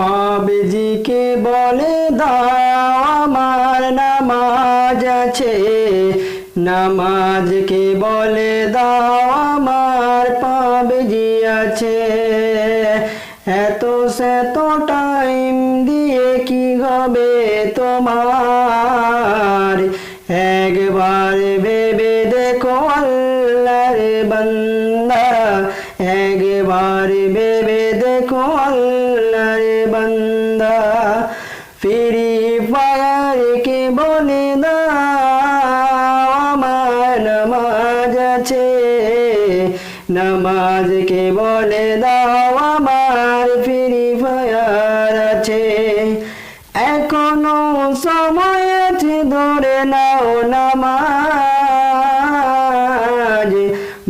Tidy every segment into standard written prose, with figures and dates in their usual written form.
পাবজিকে বলে দাও আমার নামাজ আছে, নামাজকে বলে দাও আমার পাবজি আছে। এত সেত টাইম দিয়ে কি হবে তোমার, একবার ভেবে দেখো আল্লাহর বান্দা, একবার ভেবে দেখো আল্লাহর বান্দা। ফ্রি ফায়ারকে বলে দাও আমার নামাজ আছে, নামাজকে বলে দাও আমার ফ্রি ফায়ার আছে। এখনো সময় আছে ধরে নাও নামাজ,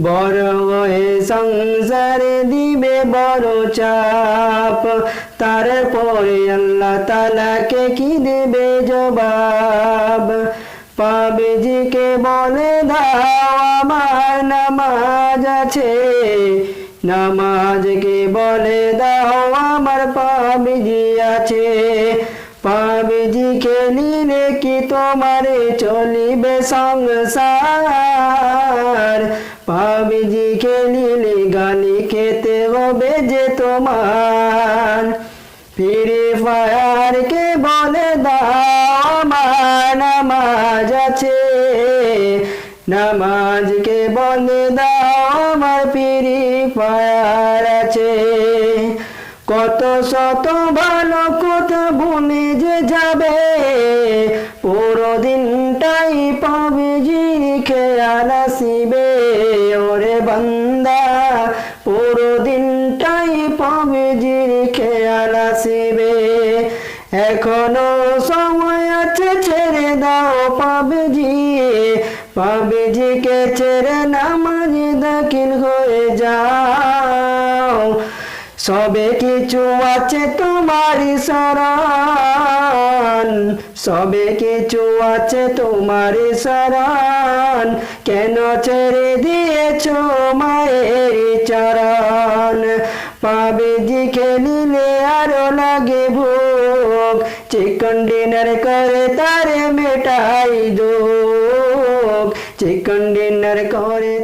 বড় হয়ে সংসারে দিবে বড় চাপ, তারপরে আল্লাহ তাআলাকে কি দেবে জবাব। পাবজিকে বলে দাও আমার নামাজ আছে, নামাজকে বলে দাও আমার পাবজি আছে। পাবজি খেলিলে কি তোমারে চলিবে সংসার, পাবজি খেলিলে গালি খেতে হবে যে তোমার। ফ্রি ফায়ারকে বলে দাও আমার নামাজ আছে, নামাজকে বলে দাও আমার ফ্রি ফায়ার আছে। কত শত ভালো কথা ভুলে যে যাবে, পুরো দিনটাই পাবজির খেয়াল আসিবে। ওরে বান্দা পুরো দিনটাই পাবজির খেয়াল আসিবে। এখনো সময় আছে ছেড়ে দাও পাবজি, পাবজিকে ছেড়ে নামাজে দাখিল হয়ে যাও। সবে কিছু আছে তোমারই শরণ, সবে কিছু আছে তোমারই শরণ, কেন ছেড়ে দিয়েছো মায়ের চরণ। পাবজি খেলিলে আরো লাগে ভুক, চিকন ডিনার করে তারে মেটাই দুঃখ, চিকন ডিনার করে